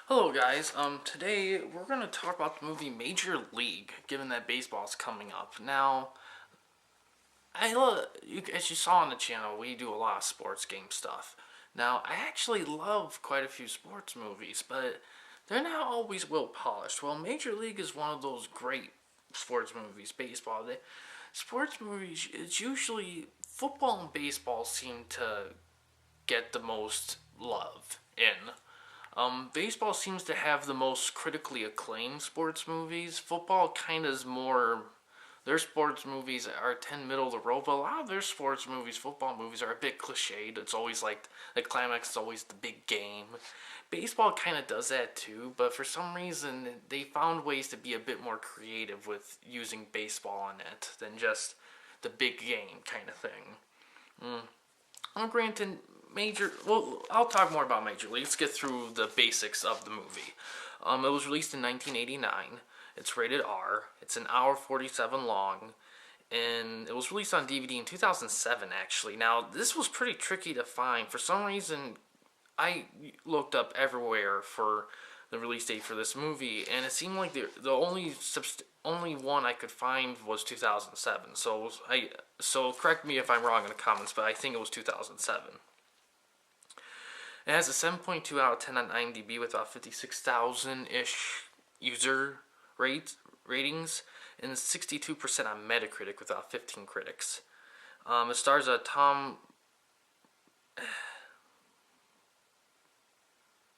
Hello guys, today we're going to talk about the movie Major League, given that baseball's coming up. Now, as you saw on the channel, we do a lot of sports game stuff. Now, I actually love quite a few sports movies, but they're not always well polished. Well, Major League is one of those great sports movies, baseball. Sports movies, it's usually, football and baseball seem to get the most love in. Baseball seems to have the most critically acclaimed sports movies. Football kind of is more. Their sports movies are tend middle of the road, but a lot of their sports movies, football movies, are a bit cliched. It's always like the climax is always the big game. Baseball kind of does that too, but for some reason they found ways to be a bit more creative with using baseball in it than just the big game kind of thing. Granted, I'll talk more about Major League. Let's get through the basics of the movie. It was released in 1989. It's rated R. It's an hour 47 long, and it was released on DVD in 2007. Actually, now this was pretty tricky to find. For some reason, I looked up everywhere for the release date for this movie, and it seemed like the only one I could find was 2007. So correct me if I'm wrong in the comments, but I think it was 2007. It has a 7.2 out of 10 on IMDb with about 56,000-ish user ratings and 62% on Metacritic with about 15 critics. It stars Tom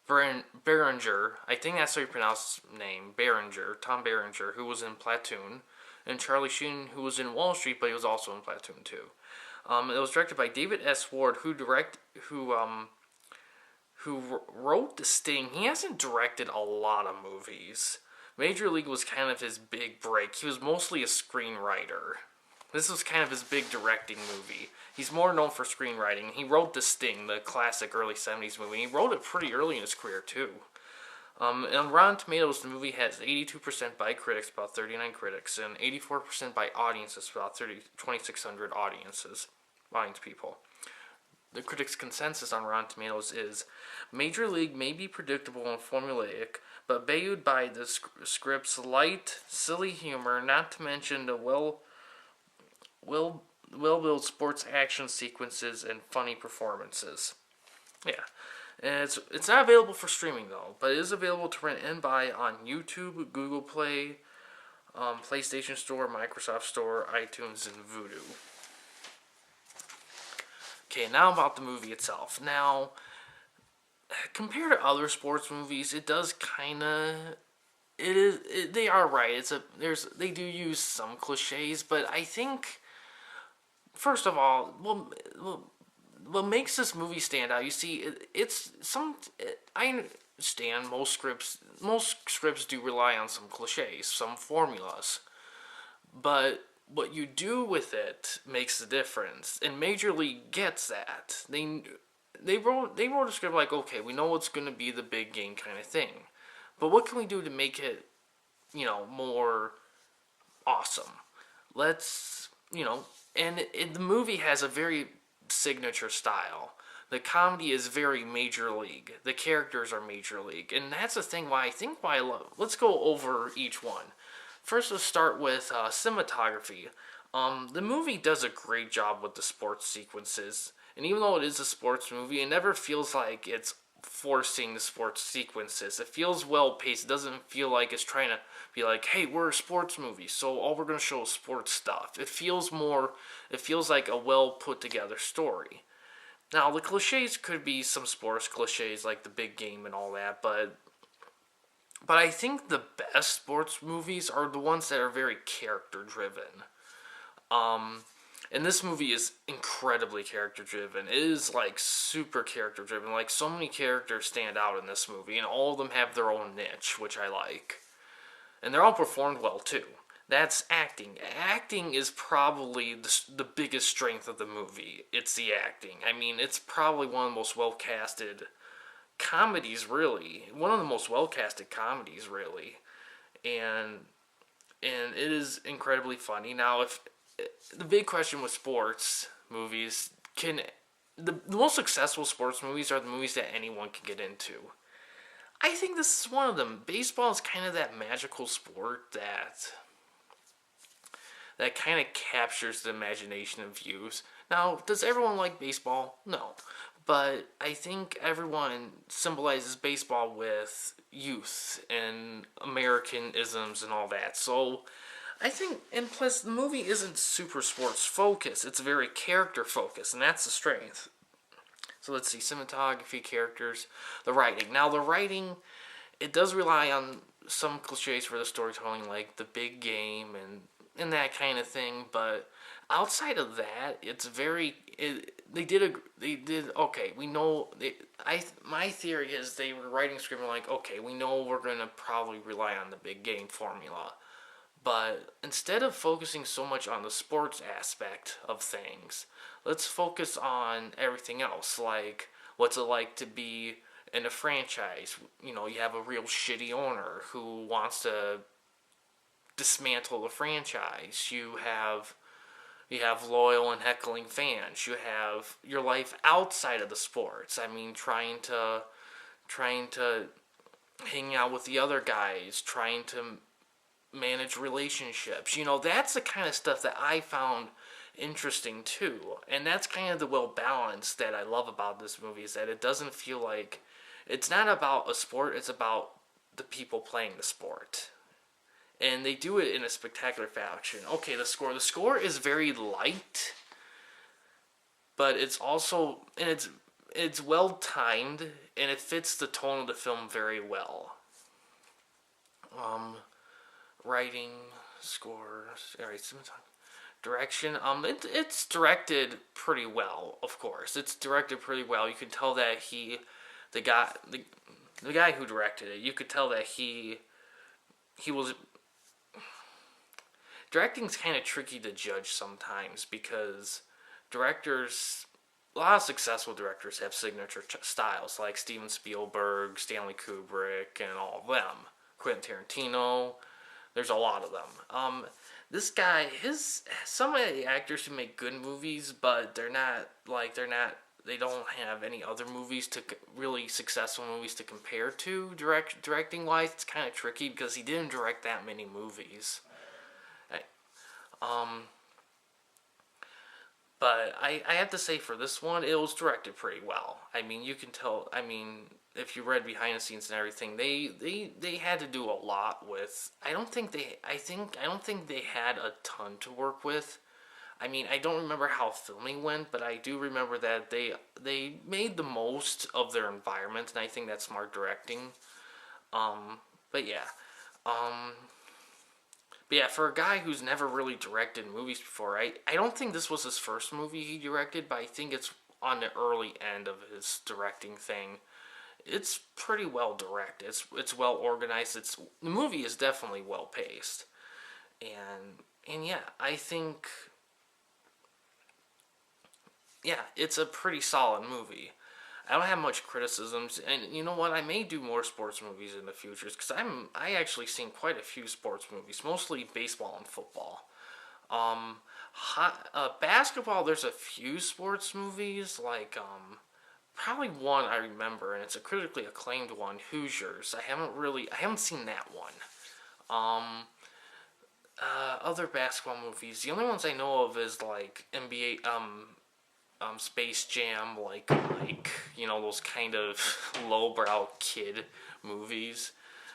Berenger, I think that's how you pronounce his name, Tom Berenger, who was in Platoon, and Charlie Sheen, who was in Wall Street, but he was also in Platoon too. It was directed by David S. Ward, who wrote The Sting. He hasn't directed a lot of movies. Major League was kind of his big break. He was mostly a screenwriter. This was kind of his big directing movie. He's more known for screenwriting. He wrote The Sting, the classic early 70s movie. He wrote it pretty early in his career, too. And on Rotten Tomatoes, the movie has 82% by critics, about 39 critics, and 84% by audiences, about 2,600 audience people. The critics' consensus on Rotten Tomatoes is Major League may be predictable and formulaic, but buoyed by the script's light, silly humor, not to mention the well-built sports action sequences and funny performances. Yeah. And it's not available for streaming, though, but it is available to rent and buy on YouTube, Google Play, PlayStation Store, Microsoft Store, iTunes, and Vudu. Okay, now about the movie itself. Now, compared to other sports movies, it does kind of... they are right. They do use some cliches, but I think... First of all, what makes this movie stand out? You see, I understand most scripts do rely on some cliches, some formulas, but what you do with it makes the difference. And Major League gets that. They wrote a script like, okay, we know it's going to be the big game kind of thing, but what can we do to make it, more awesome? Let's, and the movie has a very signature style. The comedy is very Major League. The characters are Major League, and that's the thing why I love. Let's go over each one. First, let's start with cinematography. The movie does a great job with the sports sequences, and even though it is a sports movie, it never feels like it's forcing the sports sequences. It feels well paced. It doesn't feel like it's trying to be like, hey, we're a sports movie, so all we're going to show is sports stuff. It feels like a well put together story. Now, the cliches could be some sports cliches like the big game and all that, but I think the best sports movies are the ones that are very character driven. And this movie is incredibly character driven. It is like super character driven. Like, so many characters stand out in this movie, and all of them have their own niche, which I like. And they're all performed well too. That's acting. Acting is probably the biggest strength of the movie. It's the acting. I mean, it's probably one of the most well-casted comedies, really. One of the most well-casted comedies, really. And it is incredibly funny. Now, if the big question with sports movies, the most successful sports movies are the movies that anyone can get into. I think this is one of them. Baseball is kind of that magical sport that kind of captures the imagination of youth. Now, does everyone like baseball? No. But I think everyone symbolizes baseball with youth and American isms and all that. So I think, and plus, the movie isn't super sports focused, it's very character focused, and that's the strength. So let's see, cinematography, characters, the writing. Now, the writing, it does rely on some cliches for the storytelling, like the big game and that kind of thing. But outside of that, it's very. They did okay. We know. My theory is they were writing script like, okay, we know we're gonna probably rely on the big game formula, but instead of focusing so much on the sports aspect of things, let's focus on everything else. Like, what's it like to be in a franchise? You know, you have a real shitty owner who wants to dismantle the franchise. You have loyal and heckling fans. You have your life outside of the sports. I mean, trying to hang out with the other guys, trying to manage relationships. You know, that's the kind of stuff that I found interesting too. And that's kind of the well balance that I love about this movie, is that it doesn't feel like it's not about a sport, it's about the people playing the sport. And they do it in a spectacular fashion. Okay, the score. The score is very light, but it's also, and it's well timed, and it fits the tone of the film very well. Um, Writing, score, alright, direction. It's directed pretty well. Of course, it's directed pretty well. You can tell that the guy who directed it, you could tell that he was. Directing's kind of tricky to judge sometimes because a lot of successful directors have signature styles like Steven Spielberg, Stanley Kubrick, and all of them. Quentin Tarantino. There's a lot of them. This guy, some of the actors who make good movies, but they don't have any other movies really successful movies to compare to directing wise. It's kind of tricky because he didn't direct that many movies. Um, but I have to say for this one, it was directed pretty well. I mean, you can tell. I mean, if you read behind the scenes and everything, they had to do a lot with. I don't think they had a ton to work with. I mean, I don't remember how filming went, but I do remember that they made the most of their environment, and I think that's smart directing. But yeah. Um, But yeah, for a guy who's never really directed movies before, I don't think this was his first movie he directed, but I think it's on the early end of his directing thing. It's pretty well directed. It's well organized. The movie is definitely well paced, and yeah, I think it's a pretty solid movie. I don't have much criticisms, and you know what? I may do more sports movies in the future because I actually seen quite a few sports movies, mostly baseball and football. Um, Basketball, there's a few sports movies like probably one I remember, and it's a critically acclaimed one, Hoosiers. I haven't seen that one. Um, Other basketball movies, the only ones I know of is like NBA, Space Jam, like those kind of lowbrow kid movies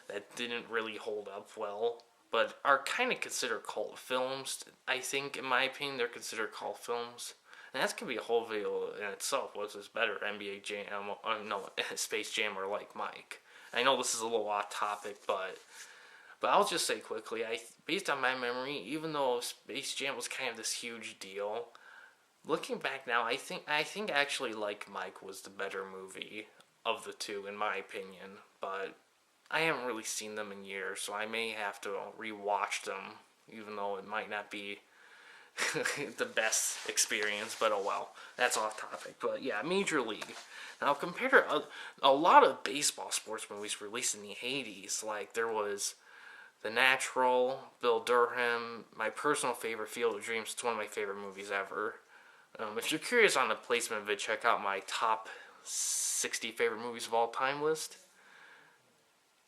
that didn't really hold up well, but are kind of considered cult films. I think, in my opinion, they're considered cult films, and that's gonna be a whole video in itself. What's this better, NBA Jam? No, Space Jam or like Mike. I know this is a little off topic, but I'll just say quickly, based on my memory, even though Space Jam was kind of this huge deal. Looking back now, I think actually Like Mike was the better movie of the two, in my opinion. But I haven't really seen them in years, so I may have to rewatch them, even though it might not be the best experience. But oh well, that's off topic. But yeah, Major League. Now compared to a lot of baseball sports movies released in the '80s, like there was The Natural, Bill Durham, my personal favorite, Field of Dreams. It's one of my favorite movies ever. If you're curious on the placement of it, check out my top 60 favorite movies of all time list.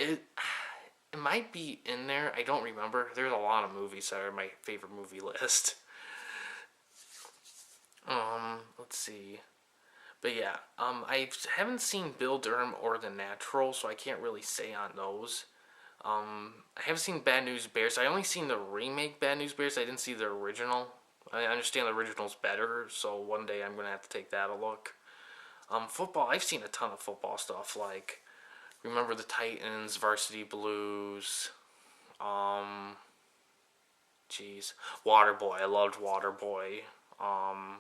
it might be in there. I don't remember. There's a lot of movies that are my favorite movie list. Let's see. But yeah, I haven't seen Bill Durham or The Natural, so I can't really say on those. I have seen Bad News Bears. I only seen the remake Bad News Bears. I didn't see the original. I understand the original's better, so one day I'm gonna have to take that a look. Football. I've seen a ton of football stuff like Remember the Titans, Varsity Blues. Um, Jeez, Waterboy. I loved Waterboy. Um,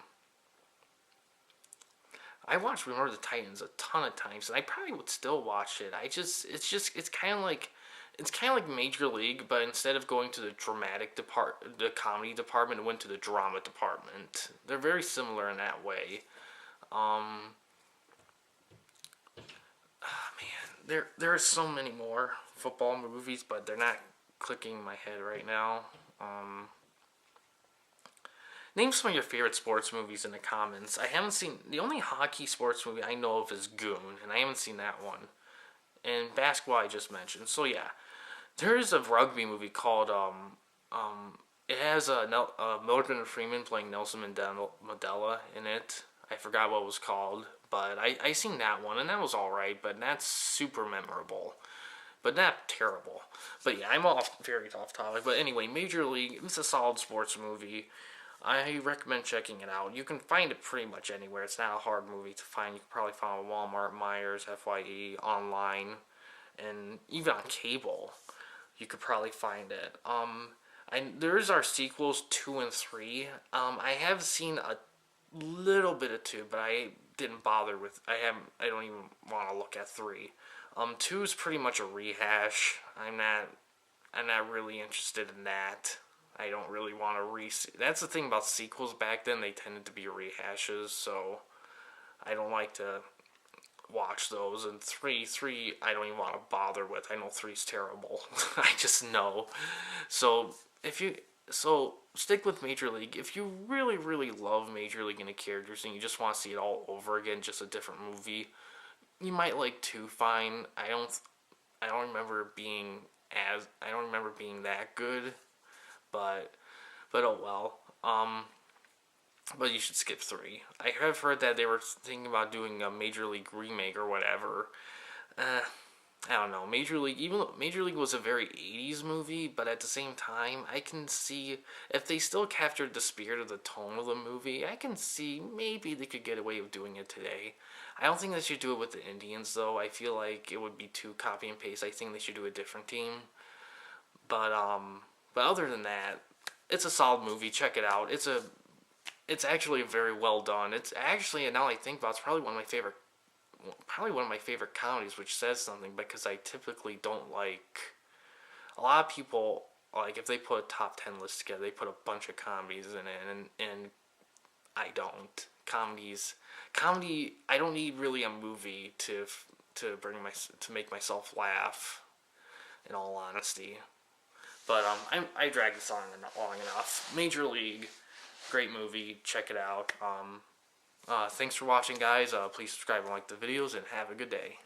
I watched Remember the Titans a ton of times, and I probably would still watch it. It's kind of like Major League, but instead of going to the comedy department, it went to the drama department. They're very similar in that way. Um, Man, there are so many more football movies, but they're not clicking in my head right now. Um, Name some of your favorite sports movies in the comments. I haven't seen the only hockey sports movie I know of is Goon, and I haven't seen that one. And basketball I just mentioned. So yeah, there is a rugby movie called it has Morgan Freeman playing Nelson Mandela in it. I forgot what it was called, but I seen that one and that was all right, but that's super memorable, but not terrible. But yeah, I'm very off topic. But anyway, Major League. It's a solid sports movie. I recommend checking it out. You can find it pretty much anywhere. It's not a hard movie to find. You can probably find it at Walmart, Myers, FYE, online, and even on cable. You could probably find it. There's our sequels 2 and 3. I have seen a little bit of 2, but I didn't bother with. I don't even want to look at 3. 2 is pretty much a rehash. I'm not really interested in that. I don't really want to That's the thing about sequels back then. They tended to be rehashes, so I don't like to watch those. And three, I don't even want to bother with. I know three's terrible. I just know. So stick with Major League. If you really, really love Major League and the characters, and you just want to see it all over again, just a different movie, you might like 2 fine. I don't remember being that good, but oh well. But you should skip 3. I have heard that they were thinking about doing a Major League remake or whatever. I don't know. Major League was a very 80s movie, but at the same time, I can see if they still captured the spirit of the tone of the movie, I can see maybe they could get away with doing it today. I don't think they should do it with the Indians, though. I feel like it would be too copy and paste. I think they should do a different team. But other than that, it's a solid movie. Check it out. It's actually very well done. It's actually, now I think about it, it's probably one of my favorite comedies, which says something because I typically don't like. A lot of people, like, if they put a top 10 list together, they put a bunch of comedies in it, and I don't. Comedy. I don't need really a movie to make myself laugh. In all honesty, but I dragged this on long enough. Major League, great movie. Check it out. Thanks for watching, guys. Please subscribe and like the videos, and have a good day.